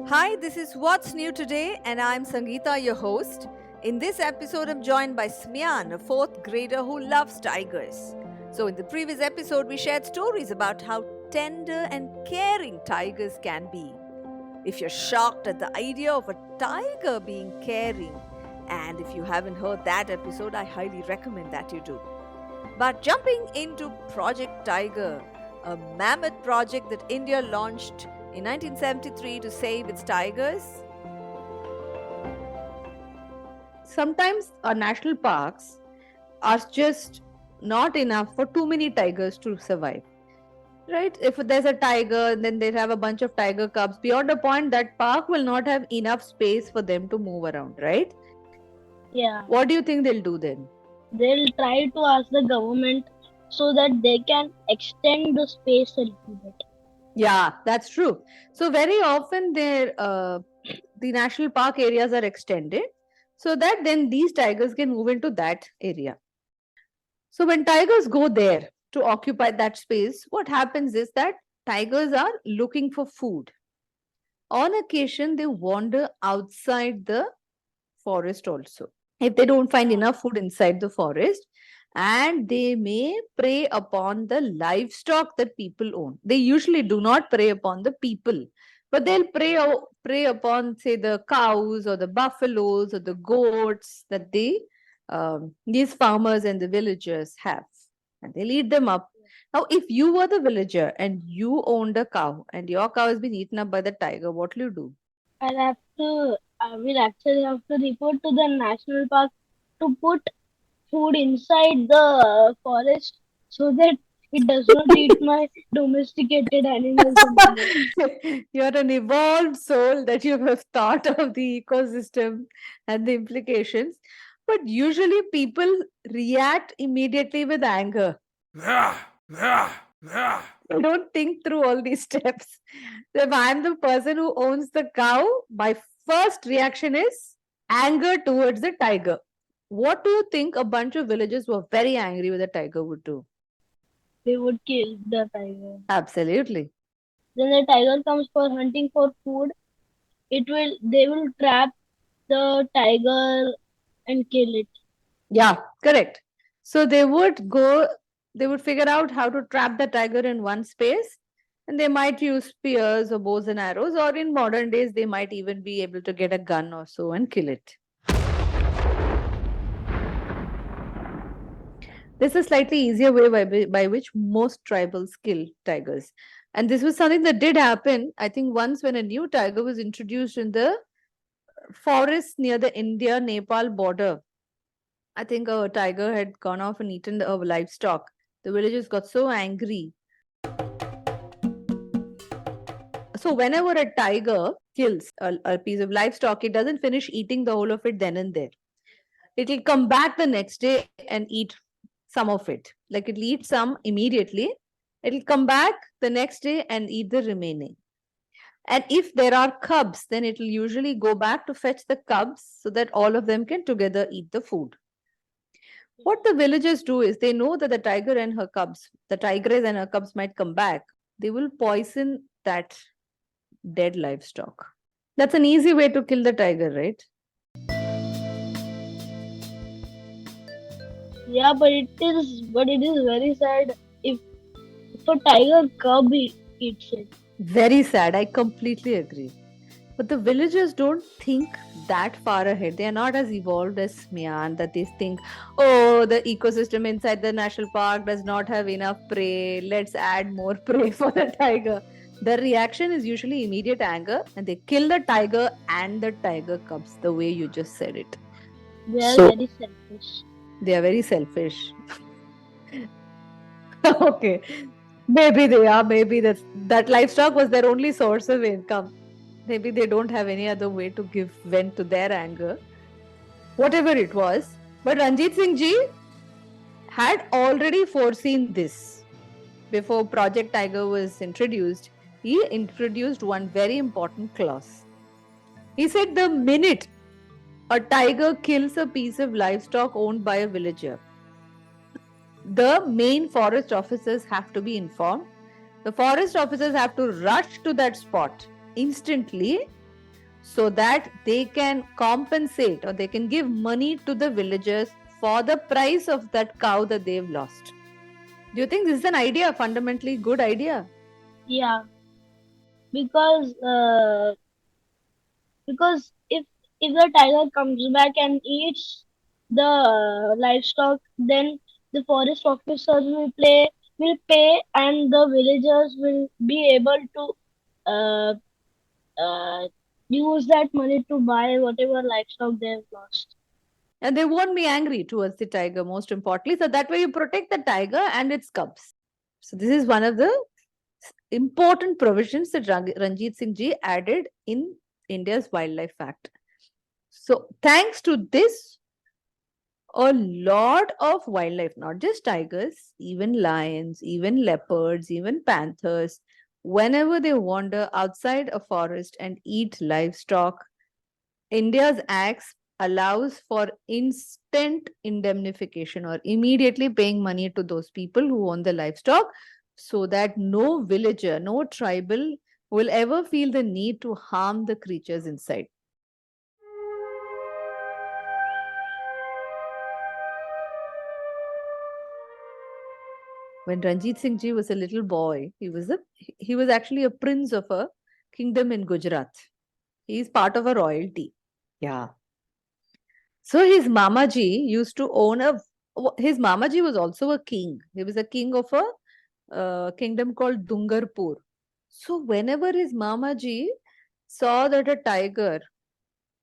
Hi, this is What's New Today, and I'm Sangeeta, your host. In this episode, I'm joined by Smyan, a fourth grader who loves tigers. So, in the previous episode, we shared stories about how tender and caring tigers can be. If you're shocked at the idea of a tiger being caring, and if you haven't heard that episode, I highly recommend that you do. But jumping into Project Tiger, a mammoth project that India launched in 1973 to save its tigers. Sometimes our national parks are just not enough for too many tigers to survive. Right? If there's a tiger, then they have a bunch of tiger cubs. Beyond a point, that park will not have enough space for them to move around, right? Yeah. What do you think they'll do then? They'll try to ask the government so that they can extend the space a little bit. Yeah, that's true. So very often the national park areas are extended so that then these tigers can move into that area. So when tigers go there to occupy that space, what happens is that tigers are looking for food. On occasion, they wander outside the forest also. If they don't find enough food inside the forest, and they may prey upon the livestock that people own. They usually do not prey upon the people, but they'll prey upon, say, the cows or the buffaloes or the goats that these farmers and the villagers have, and they'll eat them up. Now, if you were the villager and you owned a cow and your cow has been eaten up by the tiger, what will you do? I will actually have to report to the national park to put food inside the forest so that it does not eat my domesticated animals anymore. You're an evolved soul that you have thought of the ecosystem and the implications. But usually people react immediately with anger. They don't think through all these steps. So if I'm the person who owns the cow, my first reaction is anger towards the tiger. What do you think a bunch of villagers who are very angry with the tiger would do? They would kill the tiger. Absolutely. Then the tiger comes for hunting for food. They will trap the tiger and kill it. Yeah, correct. So they would figure out how to trap the tiger in one space, and they might use spears or bows and arrows, or in modern days, they might even be able to get a gun or so and kill it. This is a slightly easier way by which most tribals kill tigers. And this was something that did happen, I think, once when a new tiger was introduced in the forest near the India-Nepal border. I think a tiger had gone off and eaten the livestock. The villagers got so angry. So whenever a tiger kills a piece of livestock, it doesn't finish eating the whole of it then and there. It'll come back the next day and eat some of it. Like it'll eat some immediately. It'll come back the next day and eat the remaining. And if there are cubs, then it'll usually go back to fetch the cubs so that all of them can together eat the food. What the villagers do is they know that the tigress and her cubs might come back. They will poison that dead livestock. That's an easy way to kill the tiger, right? Yeah, but it is very sad if a tiger cub eats it. Very sad. I completely agree. But the villagers don't think that far ahead. They are not as evolved as Smyan that they think, oh, the ecosystem inside the national park does not have enough prey. Let's add more prey for the tiger. The reaction is usually immediate anger, and they kill the tiger and the tiger cubs the way you just said it. They are very selfish. They are very selfish. Okay. Maybe they are. Maybe that livestock was their only source of income. Maybe they don't have any other way to give vent to their anger. Whatever it was. But Ranjitsinh ji had already foreseen this. Before Project Tiger was introduced, he introduced one very important clause. He said the minute a tiger kills a piece of livestock owned by a villager, the main forest officers have to be informed. The forest officers have to rush to that spot instantly so that they can compensate or they can give money to the villagers for the price of that cow that they've lost. Do you think this is an idea, fundamentally good idea? Yeah, because if the tiger comes back and eats the livestock, then the forest officers will pay, and the villagers will be able to uh, uh, use that money to buy whatever livestock they've lost. And they won't be angry towards the tiger, most importantly. So that way you protect the tiger and its cubs. So this is one of the important provisions that Ranjit Singh ji added in India's Wildlife Act. So thanks to this, a lot of wildlife, not just tigers, even lions, even leopards, even panthers, whenever they wander outside a forest and eat livestock, India's acts allows for instant indemnification or immediately paying money to those people who own the livestock, so that no villager, no tribal will ever feel the need to harm the creatures inside. When Ranjit Singh ji was a little boy, he was actually a prince of a kingdom in Gujarat. He is part of a royalty. Yeah. So his Mamaji used to own a. His Mamaji was also a king. He was a king of a kingdom called Dungarpur. So whenever his Mamaji saw that a tiger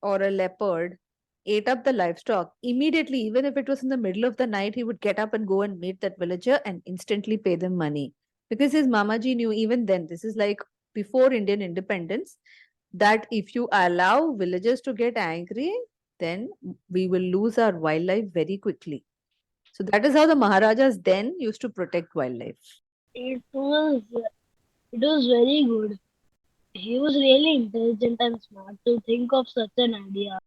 or a leopard ate up the livestock, immediately, even if it was in the middle of the night, he would get up and go and meet that villager and instantly pay them money. Because his Mamaji knew even then, this is like before Indian independence, that if you allow villagers to get angry, then we will lose our wildlife very quickly. So that is how the Maharajas then used to protect wildlife. It was very good. He was really intelligent and smart to think of such an idea.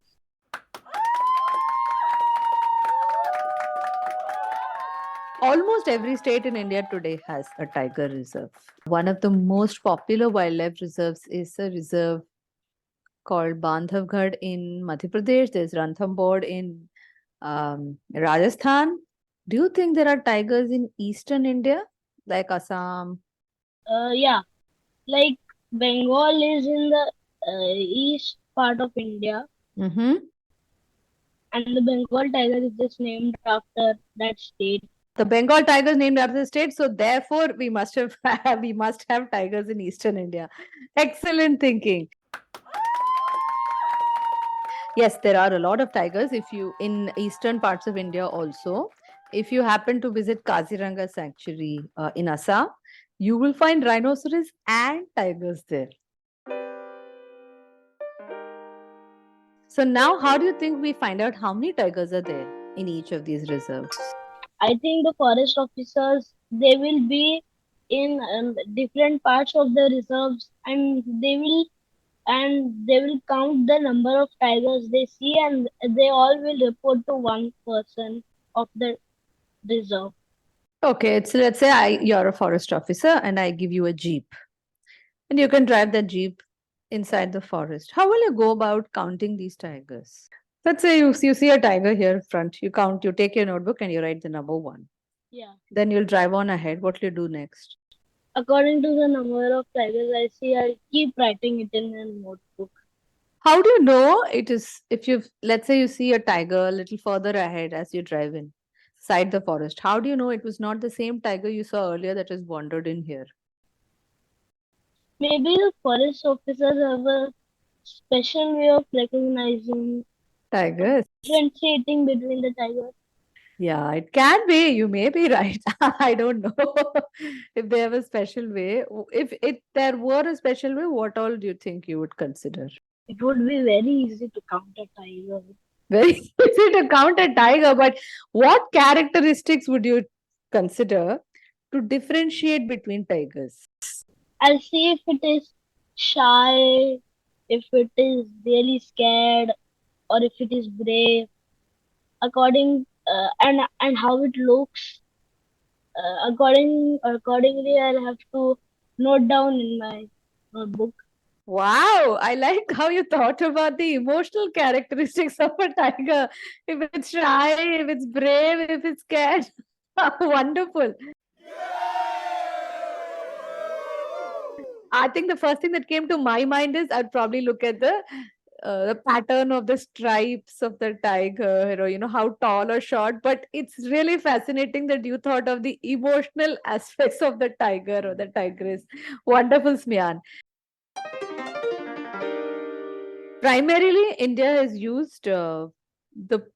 Almost every state in India today has a tiger reserve. One of the most popular wildlife reserves is a reserve called Bandhavgarh in Madhya Pradesh. There's Ranthambore in Rajasthan. Do you think there are tigers in eastern India, like Assam? Yeah, like Bengal is in the east part of India, Mm-hmm. and the Bengal tiger is just named after that state. The Bengal tiger is named after the state, so therefore we must have we must have tigers in eastern India. Excellent thinking. Yes, there are a lot of tigers. If you in eastern parts of India also, if you happen to visit Kaziranga Sanctuary in Assam, you will find rhinoceros and tigers there. So now, how do you think we find out how many tigers are there in each of these reserves? I think the forest officers, they will be in different parts of the reserves, and they will count the number of tigers they see, and they all will report to one person of the reserve. Okay, so let's say you're a forest officer and I give you a jeep, and you can drive that jeep inside the forest. How will you go about counting these tigers? Let's say you see a tiger here in front. You count. You take your notebook and you write the number 1. Yeah. Then you'll drive on ahead. What will you do next? According to the number of tigers I see, I'll keep writing it in a notebook. How do you know it is, if you, let's say you see a tiger a little further ahead as you drive inside the forest, how do you know it was not the same tiger you saw earlier that has wandered in here? Maybe the forest officers have a special way of recognizing, Tigers? differentiating between the tigers. Yeah, it can be. You may be right. I don't know if they have a special way. If there were a special way, what all do you think you would consider? It would be very easy to count a tiger. Very easy to count a tiger, but what characteristics would you consider to differentiate between tigers? I'll see if it is shy, if it is really scared, or if it is brave. And how it looks. Accordingly, I'll have to note down in my notebook. Wow, I like how you thought about the emotional characteristics of a tiger. If it's shy, if it's brave, if it's scared. Wonderful. I think the first thing that came to my mind is I'd probably look at the pattern of the stripes of the tiger, how tall or short. But it's really fascinating that you thought of the emotional aspects of the tiger or the tigress. Wonderful, Smyan. Primarily, India has used the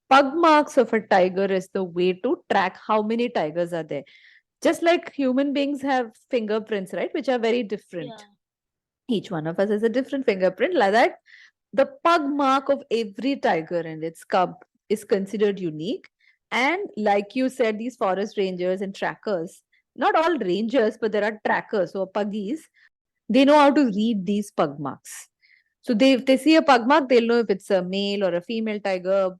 pug marks of a tiger as the way to track how many tigers are there. Just like human beings have fingerprints, right, which are very different. Each one of us has a different fingerprint. Like that, the pug mark of every tiger and its cub is considered unique. And like you said, these forest rangers and trackers, not all rangers, but there are trackers or puggies, they know how to read these pug marks. So if they see a pug mark, they'll know if it's a male or a female tiger.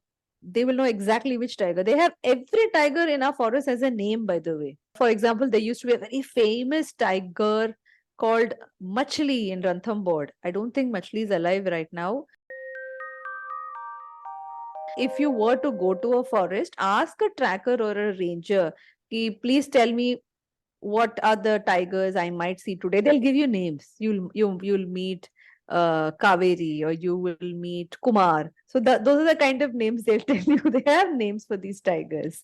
They will know exactly which tiger. They have every tiger in our forest has a name, by the way. For example, there used to be a very famous tiger called Machli in Ranthambore. I don't think Machli is alive right now. If you were to go to a forest, ask a tracker or a ranger, please tell me what are the tigers I might see today. They'll give you names. You'll meet Kaveri, or you will meet Kumar. So those are the kind of names they'll tell you. They have names for these tigers.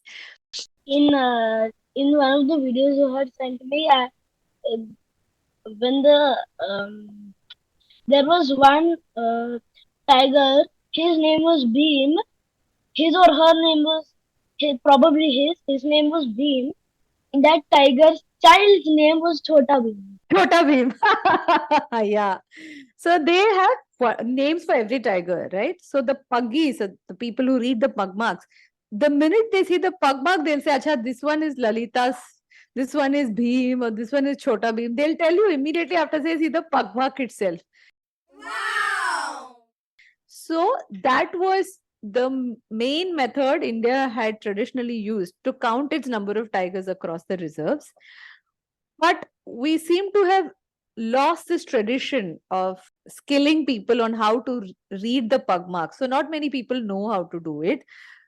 In one of the videos you had sent me, when there was one tiger, his name was Beam. His or her name was probably his name was Beam. That tiger's child's name was Chota Beam. Chota Bheem. Yeah. So they have names for every tiger, right? So the puggies, the people who read the pug marks, the minute they see the pug mark, they'll say, Acha, this one is Lalita's, this one is Bheem, or this one is Chota Bheem. They'll tell you immediately after they see the pug mark itself. Wow! So that was the main method India had traditionally used to count its number of tigers across the reserves. But we seem to have lost this tradition of skilling people on how to read the pug marks. So not many people know how to do it.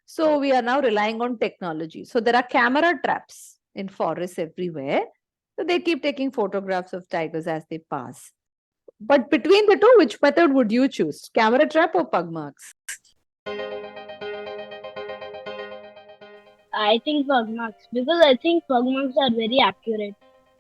So we are now relying on technology. So there are camera traps in forests everywhere. So they keep taking photographs of tigers as they pass. But between the two, which method would you choose? Camera trap or pug marks? I think pug marks, because I think pug marks are very accurate.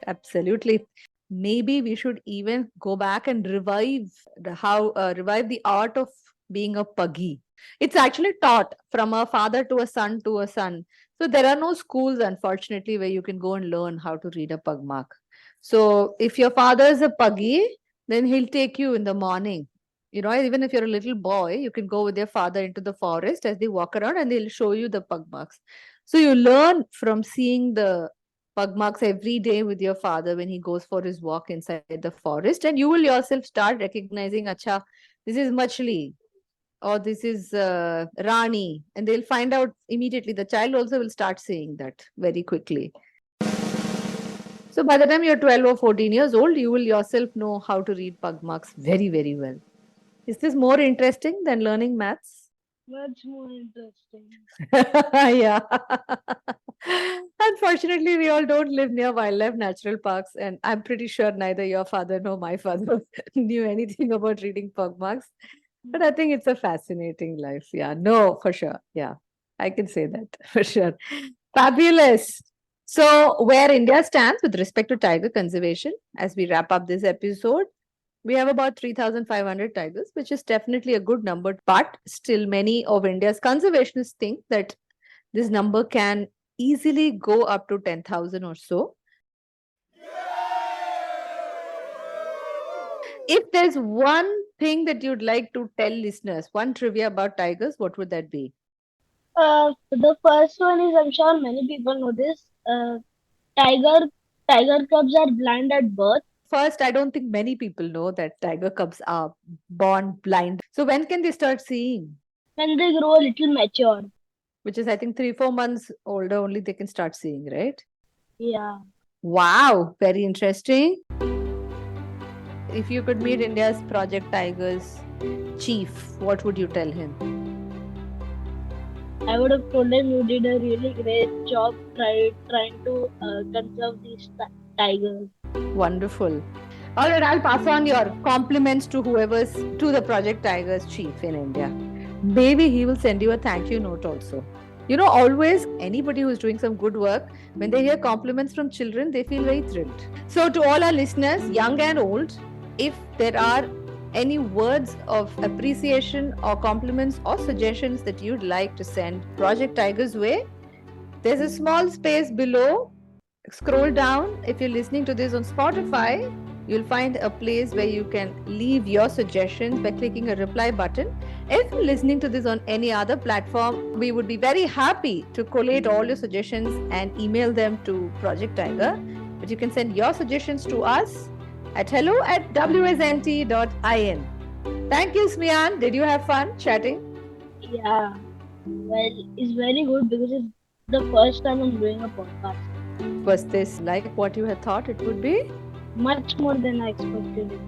Absolutely. Maybe we should even go back and revive the art of being a puggy. It's actually taught from a father to a son to a son. So there are no schools, unfortunately, where you can go and learn how to read a pug mark. So if your father is a puggy, then he'll take you in the morning. Even if you're a little boy, you can go with your father into the forest as they walk around and they'll show you the pug marks. So you learn from seeing the pug marks every day with your father when he goes for his walk inside the forest, and you will yourself start recognizing, acha, this is Machli or this is Rani, and they'll find out immediately. The child also will start saying that very quickly. So by the time you're 12 or 14 years old, you will yourself know how to read pug marks very, very well. Is this more interesting than learning maths? Much more interesting. Yeah. Unfortunately, we all don't live near wildlife natural parks, and I'm pretty sure neither your father nor my father knew anything about reading pug marks. But I think it's a fascinating life. Yeah, no, for sure. Yeah, I can say that for sure. Fabulous. So, where India stands with respect to tiger conservation, as we wrap up this episode, we have about 3,500 tigers, which is definitely a good number. But still, many of India's conservationists think that this number can easily go up to 10,000 or so. If there's one thing that you'd like to tell listeners, one trivia about tigers, what would that be? The first one is, I'm sure many people know this. Tiger tiger cubs are blind at birth. First, I don't think many people know that tiger cubs are born blind. So when can they start seeing? When they grow a little mature. Which is, I think, 3-4 months older only they can start seeing, right? Yeah. Wow, very interesting. if you could meet India's Project Tiger's chief, what would you tell him? I would have told him you did a really great job trying to conserve these tigers. Wonderful. All right, I'll pass on your compliments to to the Project Tiger's chief in India. Maybe he will send you a thank you note also. Always anybody who's doing some good work, when they hear compliments from children, they feel very thrilled. So to all our listeners, young and old, if there are any words of appreciation or compliments or suggestions that you'd like to send Project Tiger's way, there's a small space below. Scroll down. If you're listening to this on Spotify, you'll find a place where you can leave your suggestions by clicking a reply button. If you're listening to this on any other platform, we would be very happy to collate all your suggestions and email them to Project Tiger. But you can send your suggestions to us at hello@wsnt.in. Thank you, Smian. Did you have fun chatting? Yeah. Well, it's very good because it's the first time I'm doing a podcast. Was this like what you had thought it would be? Much more than I expected it.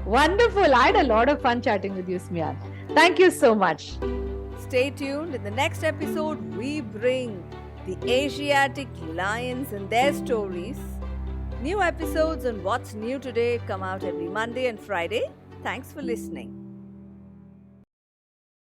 Wonderful. I had a lot of fun chatting with you, Smian. Thank you so much. Stay tuned. In the next episode, we bring the Asiatic lions and their stories. New episodes on What's New Today come out every Monday and Friday. Thanks for listening.